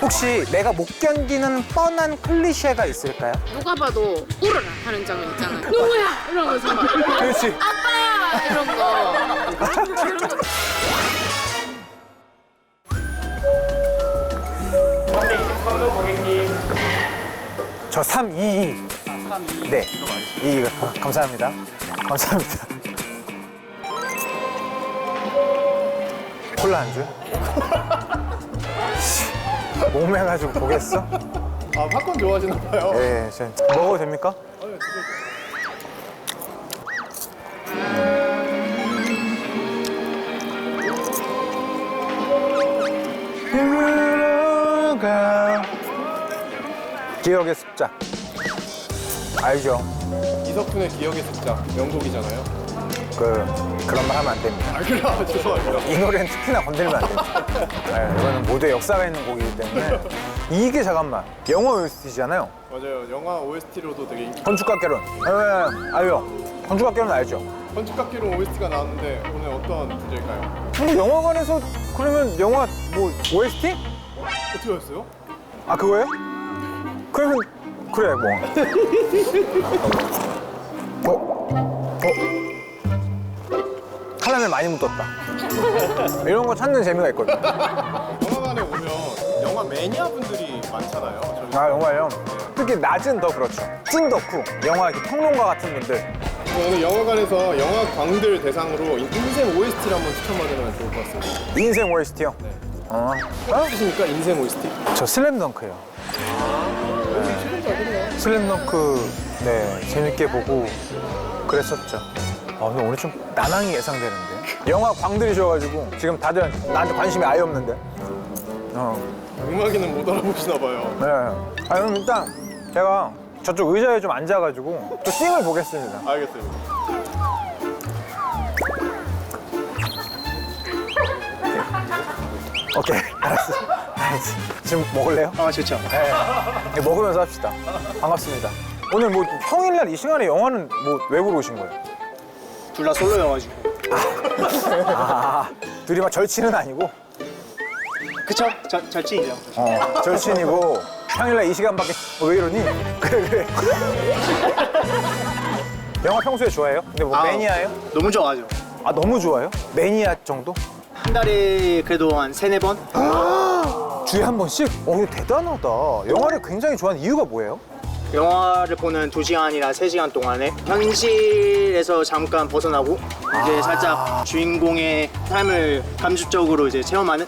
혹시 내가 못 견디는 뻔한 클리셰가 있을까요? 누가 봐도 울어라 하는 장면 있잖아요. 누구야? 이러면서 막 그렇지. 아빠야! 이런 거. 이런 거. 저 322. 네. 2 감사합니다. 감사합니다. 콜라 안 줘요? 몸매가지고 보겠어? 아, 팝콘 좋아하시나 봐요. 네, 먹어도 됩니까? 기억의 습작 알죠? 이석훈의 기억의 습작 명곡이잖아요. 그런 말 하면 안 됩니다. 아, 그래요? 죄송합니다. 이 노래는 특히나 건들면 안 됩니다. 네, 이거는 모두의 역사가 있는 곡이기 때문에 이게 잠깐만 영화 OST잖아요. 맞아요. 영화 OST로도 되게 인기. 건축학개론. 알죠? 건축학개론 알죠? 건축학개론 OST가 나왔는데 오늘 어떤 주제일까요? 근데 영화관에서 그러면 영화 뭐 OST? 어떻게 하셨어요? 아 그거예요? 그러면 그래 뭐. 칼라멜 많이 묻었다. 이런 거 찾는 재미가 있거든. 영화관에 오면 영화 매니아분들이 많잖아요. 저희 아 영화요. 특히 낮은 더 그렇죠. 찐 덕후, 영화 이렇게 평론가 같은 분들. 오늘 영화관에서 영화 광들 대상으로 인생 OST를 한번 추천받으면 좋을 것 같습니다. 인생 OST요. 네. 어? 아십니까? 인생 OST? 저 슬램덩크요. 슬램덩크 네 재밌게 보고 그랬었죠. 근데 오늘 좀 난항이 예상되는데. 영화 광들이셔가지고 지금 다들 나한테 관심이 아예 없는데. 음악이는 못 알아보시나 봐요. 네. 그럼 일단 제가 저쪽 의자에 좀 앉아가지고 또 띵을 보겠습니다. 알겠습니다. 오케이, 알았어. 지금 먹을래요? 아 좋죠. 네. 먹으면서 합시다. 반갑습니다. 오늘 뭐 평일날 이 시간에 영화는 뭐 왜 보러 오신 거예요? 둘 다 솔로여가지고. 둘이 막 절친은 아니고 그쵸? 절친이죠. 절친이고 평일날 이 시간밖에 왜 이러니? 그래. 영화 평소에 좋아해요? 근데 뭐 매니아예요? 너무 좋아하죠. 아 너무 좋아요? 매니아 정도? 한 달에 그래도 한 3-4번? 주에 한 번씩? 이거 대단하다. 영화를 굉장히 좋아하는 이유가 뭐예요? 영화를 보는 2시간이나 3시간 동안에 현실에서 잠깐 벗어나고 이제 살짝 주인공의 삶을 감수적으로 이제 체험하는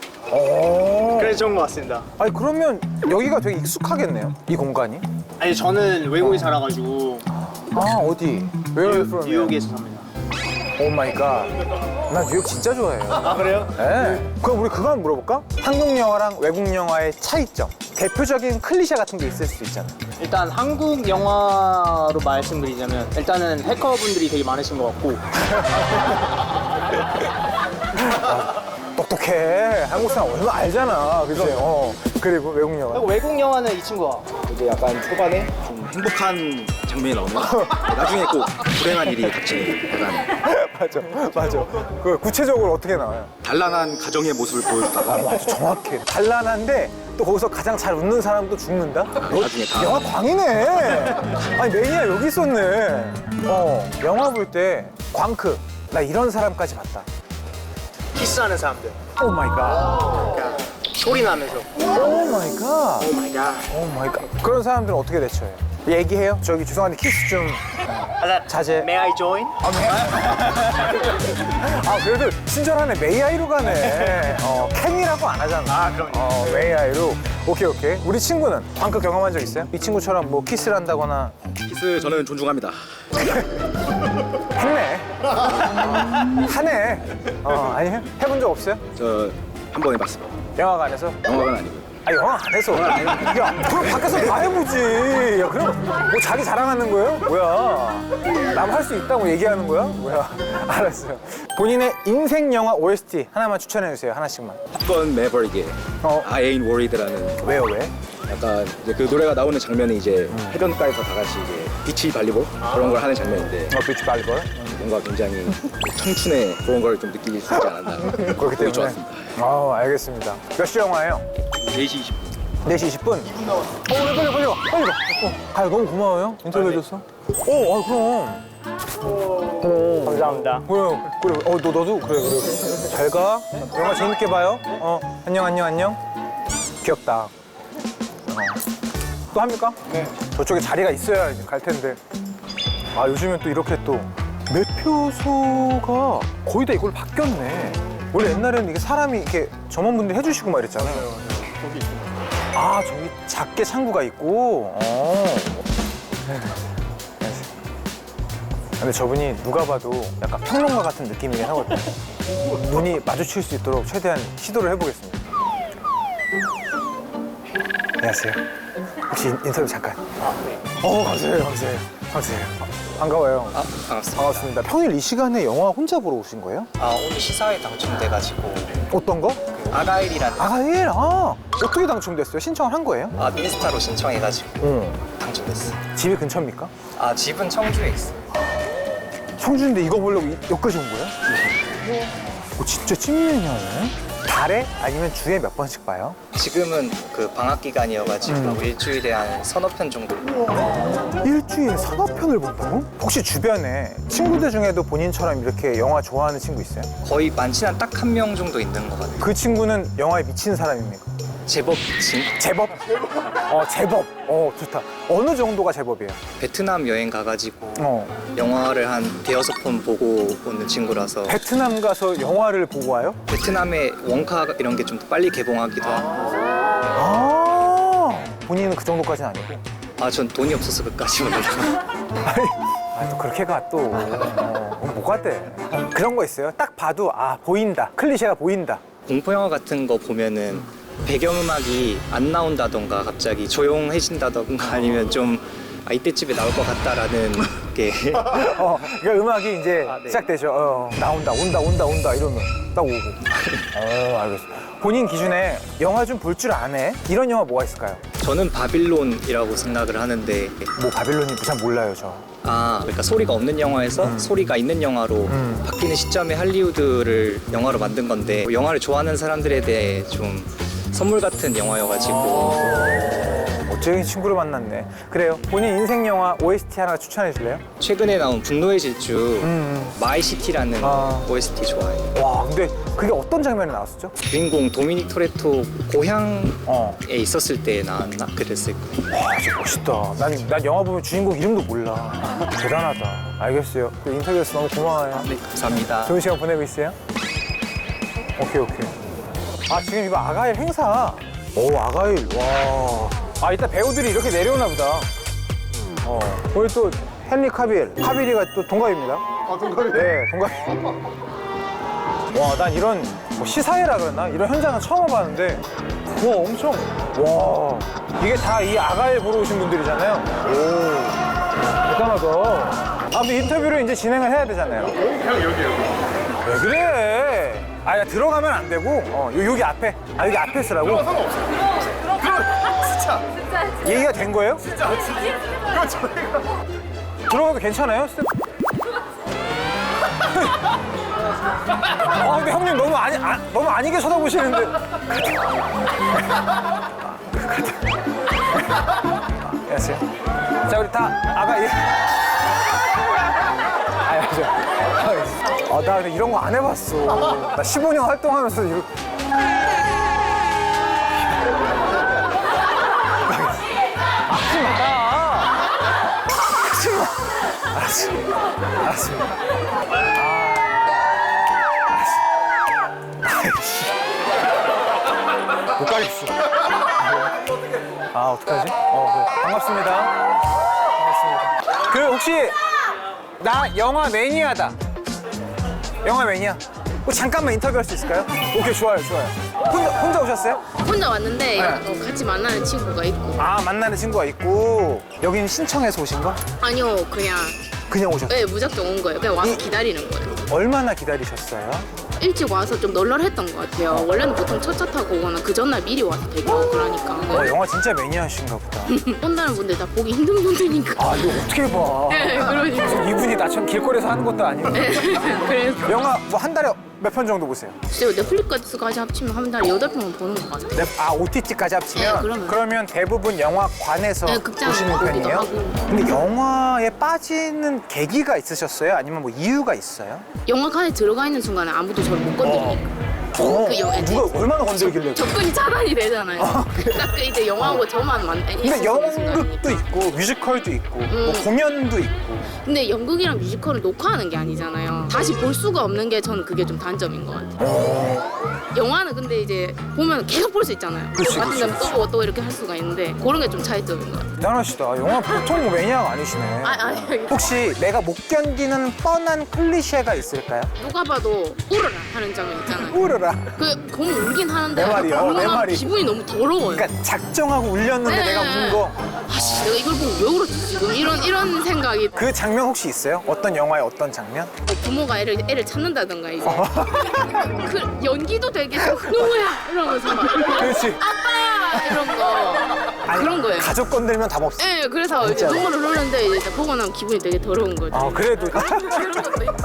그래서 좋은 것 같습니다. 아니 그러면 여기가 되게 익숙하겠네요? 이 공간이? 아니 저는 외국에 살아가지고 어디? Where are you from? 뉴욕에서 삽니다. 오 마이 갓. 나 뉴욕 진짜 좋아해요. 아 그래요? 네. 그럼 우리 그거 한번 물어볼까? 한국 영화랑 외국 영화의 차이점. 대표적인 클리셰 같은 게 있을 수 있잖아요. 일단 한국 영화로 말씀드리자면 일단은 해커분들이 되게 많으신 것 같고 똑똑해. 한국 사람 얼마 알잖아. 그치? 그리고 외국 영화. 외국 영화는 이 친구가 이제 약간 초반에 좀 행복한 장면이 나오면 나중에 꼭 불행한 일이 닥치는 약간 맞아. 그 구체적으로 어떻게 나와요? 단란한 가정의 모습을 보여주다가 맞아, 정확해. 단란한데 또 거기서 가장 잘 웃는 사람도 죽는다? 나중에 다 영화 광이네. 아니 매니아 여기 있었네. 영화 볼 때 광크. 나 이런 사람까지 봤다. 키스하는 사람들 오 마이 갓. 그러니까 소리 나면서 오 마이 갓. 오 마이 갓. 오 마이 갓. 그런 사람들은 어떻게 대처해요? 얘기해요? 저기 죄송한데 키스 좀 자제. May I join? 그래도 친절하네. 메이아이로 가네. 캔이라고 안 하잖아. 그럼요. 메이아이로. 오케이. 우리 친구는 광크 경험한 적 있어요? 이 친구처럼 뭐 키스를 한다거나 키스 저는 존중합니다. 했네. 하네. 아니 해본 적 없어요? 저 한 번 해봤습니다. 영화관에서? 영화관 아니고 영화 안에서. 야, 그럼 밖에서 다 해보지. 야, 그럼 뭐 자기 자랑하는 거예요? 뭐야? 남 할 수 있다고 얘기하는 거야? 뭐야? 알았어요. 본인의 인생 영화 OST 하나만 추천해 주세요. 하나씩만. 건 매버릭의 어. I Ain't Worried라는 왜요, 왜? 약간 이제 그 노래가 나오는 장면이 이제 해변가에서 다 같이 이제 비치 발리볼 그런 걸 하는 장면인데 비치 발걸? 뭔가 굉장히 청춘의 그런 걸 좀 느낄 수 있지 않았나. 그렇기 보기 때문에. 좋았습니다. 알겠습니다. 몇 시 영화예요? 4시 20분. 4시 20분? 2분 남았어. 빨리 와. 가요. 너무 고마워요. 인터뷰해줘서. 그럼. 감사합니다. 그래. 너도 그래. 잘 가. 영화 재밌게 봐요. 안녕. 귀엽다. 또 합니까? 네. 저쪽에 자리가 있어야 이제 갈 텐데. 아, 요즘엔 또 이렇게 또 매표소가 거의 다 이걸로 바뀌었네. 원래 옛날에는 이게 사람이 이렇게 점원분들이 해주시고 막 이랬잖아요. 거기 있습니다. 아, 저기 작게 창구가 있고. 근데 저분이 누가 봐도 약간 평론가 같은 느낌이긴 하거든요. 눈이 마주칠 수 있도록 최대한 시도를 해보겠습니다. 안녕하세요. 혹시 인터뷰 잠깐? 감사해요. 반가워요. 반갑습니다. 평일 이 시간에 영화 혼자 보러 오신 거예요? 오늘 시사회 당첨돼가지고 어떤 거? 아가일이라는 아가일? 어떻게 당첨됐어요? 신청을 한 거예요? 인스타로 신청해가지고 당첨됐어요. 집이 근처입니까? 집은 청주에 있어요. 청주인데 이거 보려고 여기까지 온 거예요? 진짜 찐매니아네. 달에 아니면 주에 몇 번씩 봐요? 지금은 그 방학 기간이어가지고 일주일에 한 서너 편 정도. 일주일에 서너 편을 본다고? 혹시 주변에 친구들 중에도 본인처럼 이렇게 영화 좋아하는 친구 있어요? 거의 많지는 딱 한 명 정도 있는 것 같아요. 그 친구는 영화에 미친 사람입니까? 제법 미친. 제법? 제법. 좋다. 어느 정도가 제법이에요? 베트남 여행 가가지고 영화를 한 대여섯 편 보고 오는 친구라서 베트남 가서 영화를 보고 와요? 베트남의 원카 이런 게 좀 더 빨리 개봉하기도 하고. 본인은 그 정도까지는 아니고? 전 돈이 없어서 그까지 올라가. 또 그렇게 가 또. 뭐가 돼? 그런 거 있어요? 딱 봐도 보인다. 클리셰가 보인다. 공포 영화 같은 거 보면은 배경음악이 안 나온다던가 갑자기 조용해진다던가 아니면 좀 이때쯤에 나올 것 같다라는 게 그러니까 음악이 이제 네. 시작되죠. 나온다, 온다 이러면 딱 오고. 알겠어. 본인 기준에 영화 좀 볼 줄 아네? 이런 영화 뭐가 있을까요? 저는 바빌론이라고 생각을 하는데 뭐 바빌론이 잘 몰라요, 저. 그러니까 소리가 없는 영화에서 소리가 있는 영화로 바뀌는 시점에 할리우드를 영화로 만든 건데 영화를 좋아하는 사람들에 대해 좀 선물 같은 영화여가지고 멋쟁이 친구를 만났네. 그래요. 본인 인생 영화 OST 하나 추천해 줄래요? 최근에 나온 분노의 질주 마이시티라는 OST 좋아해요. 와, 근데 그게 어떤 장면에 나왔었죠? 주인공 도미닉 토레토 고향에 있었을 때 나왔나? 그랬을 거예요. 와, 진짜 멋있다. 난 영화 보면 주인공 이름도 몰라. 대단하다. 알겠어요. 인터뷰에서 너무 고마워요. 네, 감사합니다. 좋은 시간 보내고 있어요? 오케이. 지금 이거 아가일 행사. 아가일. 와. 이따 배우들이 이렇게 내려오나 보다. 오늘 또 헨리 카빌이가 또 동갑입니다. 동갑이요? 네, 동갑. 와, 난 이런 시사회라 그러나? 이런 현장은 처음 와봤는데 와, 엄청. 와, 이게 다 이 아가일 보러 오신 분들이잖아요. 오, 대단하다. 근데 인터뷰를 이제 진행을 해야 되잖아요. 형 여기. 왜 그래? 들어가면 안 되고, 여기 앞에. 여기 앞에 쓰라고? 진짜. 얘기가 된 거예요? 진짜. 이거 저희가. 들어가도 괜찮아요? 근데 형님 너무 아니게 쳐다보시는데. 안녕하세요. 자, 우리 다 나 근데 이런 거 안 해봤어. 나 15년 활동하면서 이렇게. 알았습니다. 못 가겠어. 어떡하지? 그래. 반갑습니다. 혹시 나 영화 매니아다. 영화 매니아. 잠깐만 인터뷰할 수 있을까요? 오케이, 좋아요. 혼자 오셨어요? 혼자 왔는데 같이 만나는 친구가 있고. 만나는 친구가 있고. 여기는 신청해서 오신 거? 아니요, 그냥 오셨어요? 네, 무작정 온 거예요. 그냥 와서 기다리는 거예요. 얼마나 기다리셨어요? 일찍 와서 좀 널널했던 것 같아요. 원래는 보통 첫차 타고 오거나 그 전날 미리 와서 대기하고 그러니까. 영화 영화 진짜 매니아신가 보다. 본다는 분들 다 보기 힘든 분들이니까. 아, 이거 어떻게 봐. 네, 그러니까. 이분이 나처럼 길거리에서 하는 것도 아니고. 그래서 영화 뭐 한 달에 몇 편 정도 보세요? 글쎄요, 넷플릭스까지 합치면 한 달에 8편은 보는 거 맞아요? OTT까지 합치면? 네, 그러면. 대부분 영화관에서 네, 극장에 보시는 보기도 편이에요? 하고. 근데 영화에 빠지는 계기가 있으셨어요? 아니면 뭐 이유가 있어요? 영화관에 들어가 있는 순간에 아무도 저를 못 건드리니까. 누가 얼마나 건드리길래? 접근이 차단이 되잖아요. 딱 그 이제 영화하고 저만 근데 연극도 있고 뮤지컬도 있고 뭐 공연도 있고. 근데 연극이랑 뮤지컬은 녹화하는 게 아니잖아요. 다시 볼 수가 없는 게 저는 그게 좀 단점인 것 같아요. 영화는 근데 이제 보면 계속 볼 수 있잖아요. 같은 점 또 보고 또 이렇게 할 수가 있는데 그런 게 좀 차이점인 것 같아요. 대단하시다. 영화 보통 뭐 매니아가 아니시네. 아니 혹시 내가 못 견디는 뻔한 클리셰가 있을까요? 누가 봐도 울어라 하는 장면 있잖아요. 울어라. 그 보면 울긴 하는데 내 말이요, 내 울면 말이. 기분이 너무 더러워요. 그러니까 작정하고 울렸는데 네. 내가 운 거. 아씨 내가 이걸 보고 왜 울었지 지금 이런 생각이. 그 장면 혹시 있어요? 어떤 영화의 어떤 장면? 부모가 애를 찾는다던가 이제 그 연기도 되게 누구야 이러면서 막 그렇지. 아빠 이런 거 그런 거예요. 가족 건들면 답 없어. 네, 그래서 이제 눈물을 흘렸는데 이제 보고 나면 기분이 되게 더러운 거죠. 아, 그래도. 그런 것도 있고.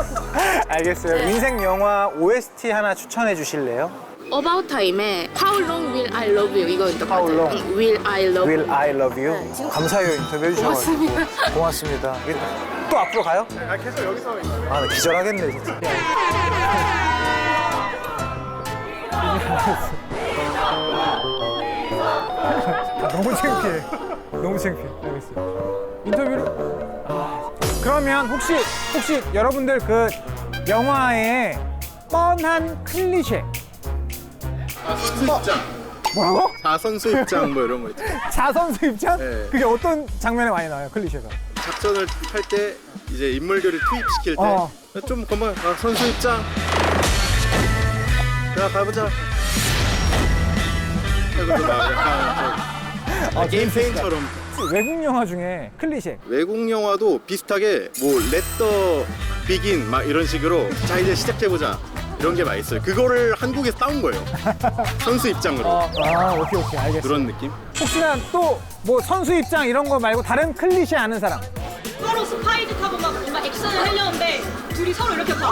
알겠어요. 인생 영화 OST 하나 추천해 주실래요? About Time의 How Long Will I Love You 이거 있던 것 How 같아요. long? Will I Love You. Will I Love You? 지금- 감사해요, 인터뷰 해주셔가지고. 고맙습니다. 고맙습니다. 또 앞으로 가요? 아, 계속 여기서 아, 나 기절하겠네, 진짜. 너무 창피해. 너무 창피해. 알겠어요. 인터뷰를. 그러면 혹시 여러분들 그 영화의 뻔한 클리셰. 입장. 뭐라고? 자선수 입장 뭐 이런 거 있죠. 자선수 입장? 네. 그게 어떤 장면에 많이 나와요, 클리셰가? 작전을 할 때 이제 인물들을 투입시킬 때 좀 건방 선수 입장. 자 가보자. 그리고 막 약간 게임 페인처럼 외국 영화 중에 클리셰. 외국 영화도 비슷하게 뭐 렛더 비긴 막 이런 식으로 자 이제 시작해보자 이런 게 많이 있어요. 그거를 한국에서 따온 거예요. 선수 입장으로 오케이, 알겠어. 그런 느낌? 혹시나 또 뭐 선수 입장 이런 거 말고 다른 클리셰 아는 사람? 서로 스파이드 타고 막 뭔가 액션을 하려는데 둘이 서로 이렇게 봐.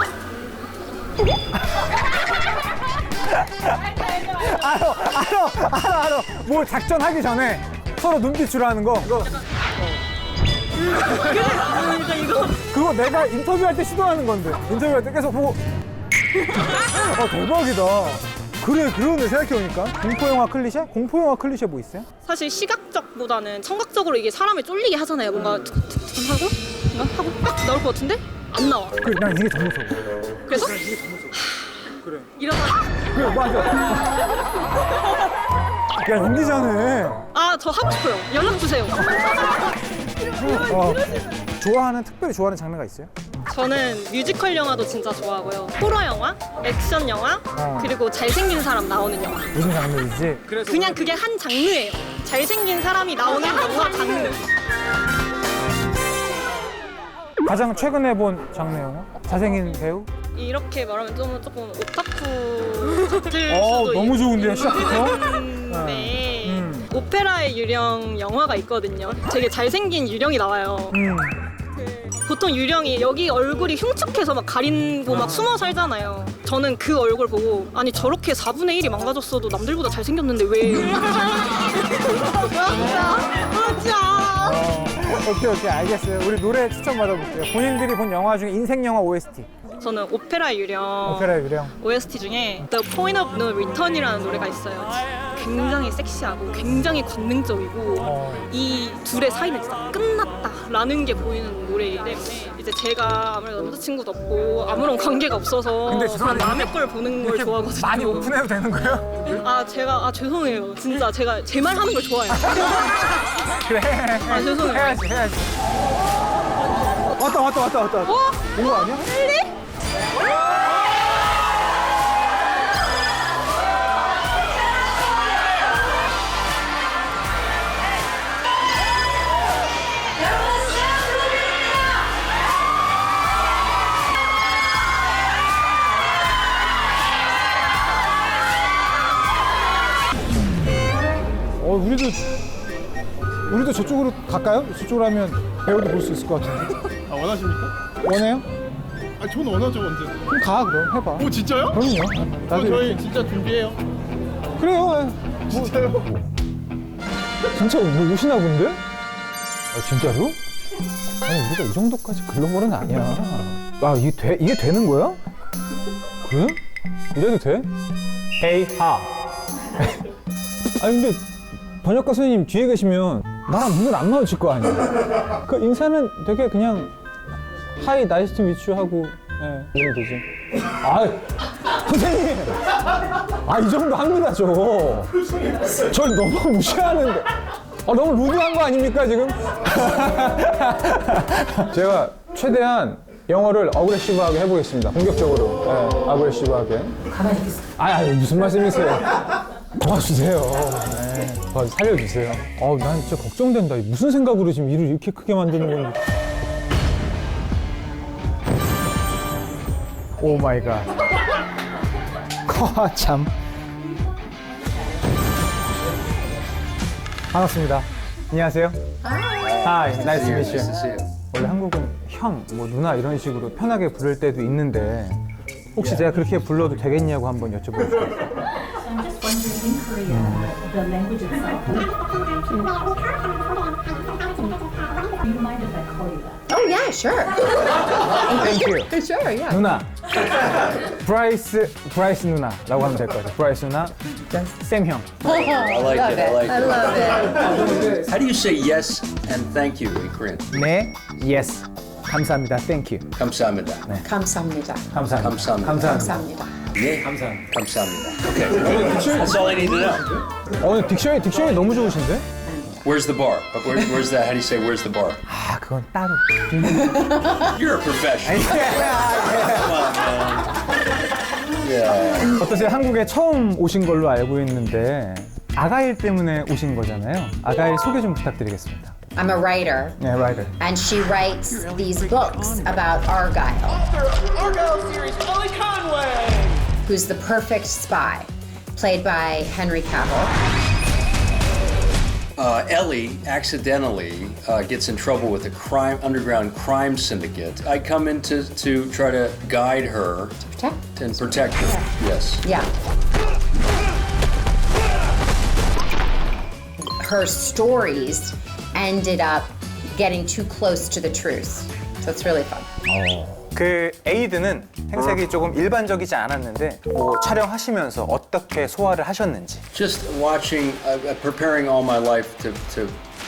알아. 뭐 작전하기 전에 서로 눈빛으로 하는 거. 그거 내가 인터뷰할 때 시도하는 건데. 인터뷰할 때 계속 보고. 대박이다. 그래, 그러네, 생각해보니까. 공포영화 클리셰? 공포영화 클리셰 뭐 있어요? 사실 시각적보다는 청각적으로 이게 사람을 쫄리게 하잖아요. 뭔가 툭툭툭 하고 뭔가 하고 딱 나올 것 같은데 안 나와. 그래, 난 이게 더 무서워. 그래서 그래. 이러다가 그래, 맞아. 야, 연기 잘해. 저 하고 싶어요. 연락 주세요. 특별히 좋아하는 장르가 있어요? 저는 뮤지컬 영화도 진짜 좋아하고요. 호러 영화, 액션 영화, 그리고 잘생긴 사람 나오는 영화. 무슨 장르이지? 그냥 그게 한 장르예요. 잘생긴 사람이 나오는 영화 장르. 가장 최근에 본 장르 영화? 잘생긴 배우? 이렇게 말하면 조금 오타쿠 같을 수도 너무 좋은데요, 시작부터? 있는데 오페라의 유령 영화가 있거든요. 되게 잘생긴 유령이 나와요. 보통 유령이 여기 얼굴이 흉측해서 막 가리고 막 숨어 살잖아요. 저는 그 얼굴 보고 아니 저렇게 4분의 1이 망가졌어도 남들보다 잘생겼는데 왜 오케이, 알겠어요. 우리 노래 추천 받아볼게요. 본인들이 본 영화 중에 인생 영화 OST. 저는 오페라 유령 오페라 유령. OST 중에 The Point of No Return이라는 노래가 있어요. 굉장히 섹시하고 굉장히 관능적이고 이 둘의 사이는 진짜 끝났다라는 게 보이는 노래이기 때문에 이제 제가 아무래도 남자친구도 없고 아무런 관계가 없어서 근데 죄송한데 남의 걸 보는 걸 좋아하거든요. 많이 오픈해도 되는 거예요? 제가 죄송해요. 진짜 제가 제 말 하는 걸 좋아해요. 그래. 죄송해요. 해야지. 왔다. 온 거 아니야? 우리 우리도 저쪽으로 갈까요? 저쪽으로 하면 배우도 볼 수 있을 것 같은데. 아 원하십니까? 원해요? 아 저는 원하죠 언제. 그럼 가 그럼 해봐. 오 진짜요? 그럼요. 나도 저희 이렇게. 진짜 준비해요. 그래요. 진짜요? 진짜 뭐 오시나 본데? 아, 진짜로? 아니 우리가 이 정도까지 글로벌은 아니야. 아 이게 되는 거야? 그래? 이래도 돼? Hey ha. 아니 근데 번역가 선생님 뒤에 계시면 나랑 눈을 안 마주칠 거 아니야. 그 인사는 되게 그냥 Hi, nice to meet you 하고 이러면 되지. 아 선생님. 아 이 정도 합니다 저. 절 너무 무시하는데. 너무 루드한 거 아닙니까 지금? 제가 최대한 영어를 어그레시브하게 해보겠습니다. 공격적으로, 어그레시브하게. 가만히 있어. 아니 무슨 말씀이세요? 도와주세요. 살려주세요. 난 진짜 걱정된다. 무슨 생각으로 지금 일을 이렇게 크게 만드는 건지. 오 마이 갓. 참. 반갑습니다. 안녕하세요. Hi, nice to meet you. 원래 한국은 형, 뭐 누나 이런 식으로 편하게 부를 때도 있는데 혹시 제가 그렇게 불러도 되겠냐고 한번 여쭤보고 싶어요. I'm just wondering in Korea, the language itself. Do you mind if I call you that? Oh yeah, sure. Thank you. Sure, yeah. 누나. 브라이스 누나라고 하면 될 것 같아요. 브라이스 누나, 쌤 형. I like it. I like I it. love it. How do you say yes and thank you in Korean? 네, yes. 감사합니다. Thank you. 감사합니다. 감사합니다. 감사합니다. 감사합니다. 감사합니다. 네, 감사합니다. 감사합니다. Okay, that's all I need to know. 오늘 딕션이 너무 좋으신데? Where's the bar? Where's that? How do you say where's the bar? 그건 따로. You're a professional. 어떠세요? 한국에 처음 오신 걸로 알고 있는데 아가일 때문에 오신 거잖아요. 아가일 소개 좀 부탁드리겠습니다. I'm a writer, 네, 라이더. and she writes these books about Argyle. Argyle series, Ellie Conway! Who's the perfect spy, played by Henry Cavill. Ellie accidentally gets in trouble with a underground crime syndicate. I come in to try to guide her Protect? and protect her. Yes. Yeah. Her stories ended up getting too close to the truth. So it's really fun. 그 에이드는 행색이 조금 일반적이지 않았는데 뭐 촬영하시면서 어떻게 소화를 하셨는지. Just watching, preparing all my life to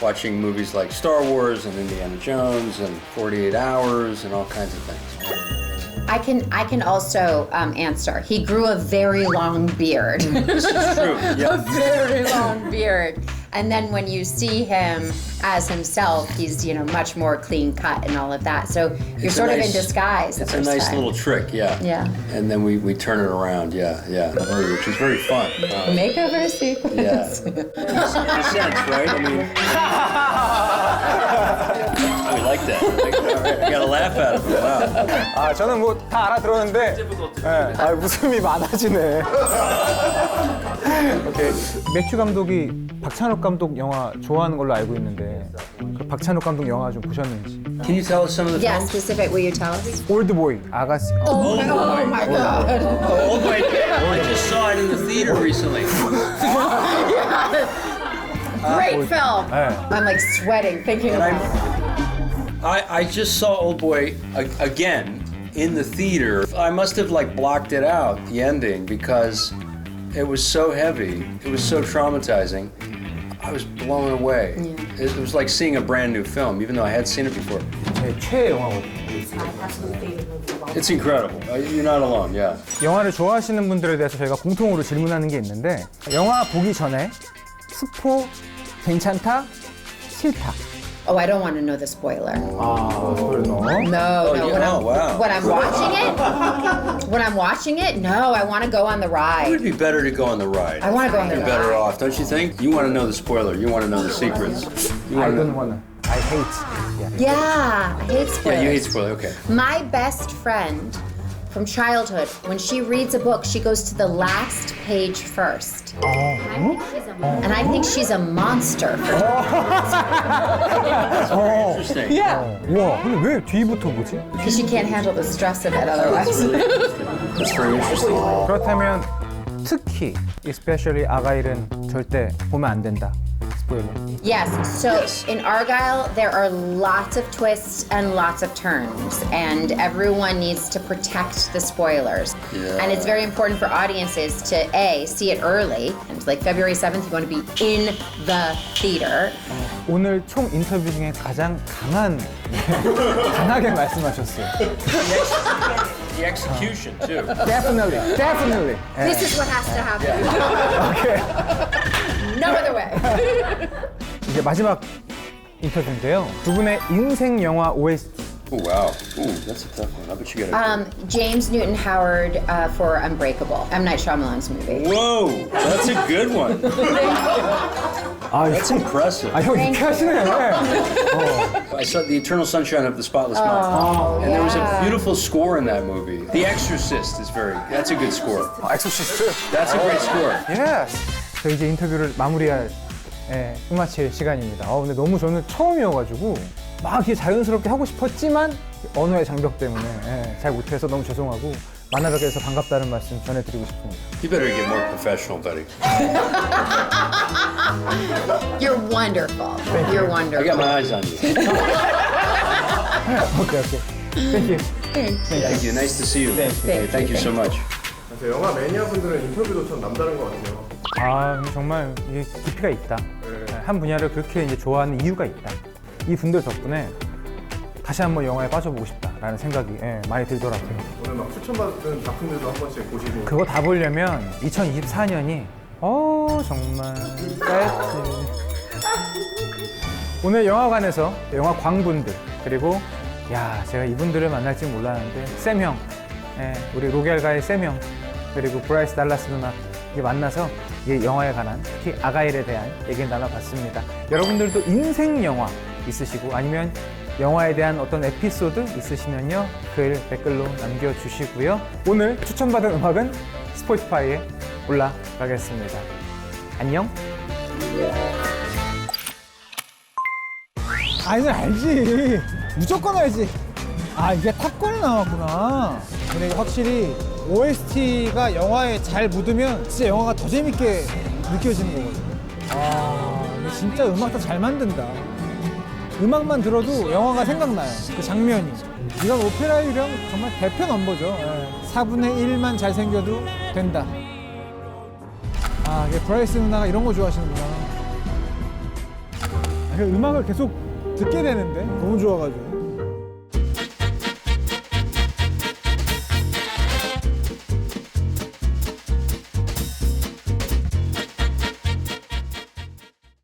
watching movies like Star Wars and Indiana Jones and 48 Hours and all kinds of things. I can also answer. He grew a very long beard. This is true. A Yeah. very long beard. And then when you see him as himself, he's much more clean cut and all of that. So you're It's sort a of in nice- disguise the It's a first nice time. little trick, yeah. Yeah. And then we turn it around, yeah, which is very fun. Makeover sequence. Yeah. In a sense, right? I mean, we like that. I gotta laugh at it. Wow. 저는 뭐 다 알아들었는데 웃음이 많아지네. 오케이. 매튜 감독이 박찬욱 감독 영화 좋아하는 걸로 알고 있는데 그 박찬욱 감독 영화 좀 보셨는지. Can you tell us some of the Yeah, films? specific. Will you tell us? 올드보이 아가씨. Oh my god. Oh my God! I just saw it in the theater recently. Great film. 네. I'm like sweating thinking about it. I just saw Old Boy again in the theater. I must have blocked it out, the ending, because it was so heavy. It was so traumatizing. I was blown away. It was like seeing a brand new film, even though I had seen it before. 제 최애 영화거든요. It's incredible. You're not alone, yeah. 영화를 좋아하시는 분들에 대해서 저희가 공통으로 질문하는 게 있는데 영화 보기 전에 스포 괜찮다? 싫다? Oh, I don't want to know the spoiler. 그걸 넣어? No, no. yeah. Wow. When I'm watching it, no, I want to go on the It ride. would be better to go on the ride. I want to go on the You're better ride. off, don't you think? You want to know the spoiler. You want to know the secrets. You I want to don't know. wanna. I hate. Yeah, I hate spoilers. Yeah, you hate spoiler. Okay. My best friend from childhood. When she reads a book, she goes to the last page first. And I think she's a monster for Interesting. 와, 근데 왜 뒤부터 보지? because she can't handle the stress of it otherwise. That's very interesting. 그렇다면 특히 especially 아가일은 절대 보면 안 된다. 스포일러. Yes, so in Argyle, there are lots of twists and lots of turns, and everyone needs to protect the spoilers. And it's very important for audiences to see it early. And like February 7th, you want to be in the theater. 오늘 총 인터뷰 중에 가장 강하게 말씀하셨어요. The execution too. Definitely. This is what has to happen. No other way. 이제 마지막 인터뷰인데요. 두 분의 인생 영화 OST. Oh wow. Ooh, that's a tough one. I bet you got it. James Newton Howard for Unbreakable, M. Night Shyamalan's movie. Whoa, that's a good one. That's impressive. 형 이렇게 하시네. I saw The Eternal Sunshine of the Spotless Mind, and there was a beautiful score in that movie. The Exorcist is that's a good score. 엑소시스트. That's a great score. 예스. 저 이제 인터뷰를 마무리할 끝마칠 시간입니다. 근데 너무 저는 처음이어가지고 막 이렇게 자연스럽게 하고 싶었지만 언어의 장벽 때문에 잘 못해서 너무 죄송하고 만나 뵙게 돼서 반갑다는 말씀 전해드리고 싶습니다. You better get more professional, buddy. You're wonderful. You're I wonderful. got my eyes on you. 오케이. Thank you. Thank you. Nice to see you. Okay, thank you so much. 영화 매니아분들은 인터뷰도 참 남다른 것 같아요. 정말 이게 깊이가 있다. 한 분야를 그렇게 이제 좋아하는 이유가 있다. 이 분들 덕분에 다시 한번 영화에 빠져보고 싶다라는 생각이 많이 들더라고요. 오늘 막 추천받은 작품들도 한 번씩 보시고. 그거 다 보려면 2024년이 정말 짧지. 오늘 영화관에서 영화 광분들 그리고 제가 이분들을 만날지 몰랐는데 샘 형, 우리 로겔가의 샘 형 그리고 브라이스 달라스 누나 만나서 이 영화에 관한 특히 아가일에 대한 얘기를 나눠봤습니다. 여러분들도 인생 영화 있으시고 아니면 영화에 대한 어떤 에피소드 있으시면요 댓글로 남겨주시고요. 오늘 추천받은 음악은 스포티파이에 올라가겠습니다. 안녕. 아니 알지. 무조건 알지. 이게 탑건에 나왔구나. 근데 확실히 OST가 영화에 잘 묻으면 진짜 영화가 더 재밌게 느껴지는 거거든요. 근데 진짜 음악도 잘 만든다. 음악만 들어도 영화가 생각나요. 그 장면이. 이건 오페라 유령 정말 대표 넘버죠. 4분의 1만 잘생겨도 된다. 이게 브라이스 누나가 이런 거 좋아하시는구나. 음악을 계속 듣게 되는데 너무 좋아가지고.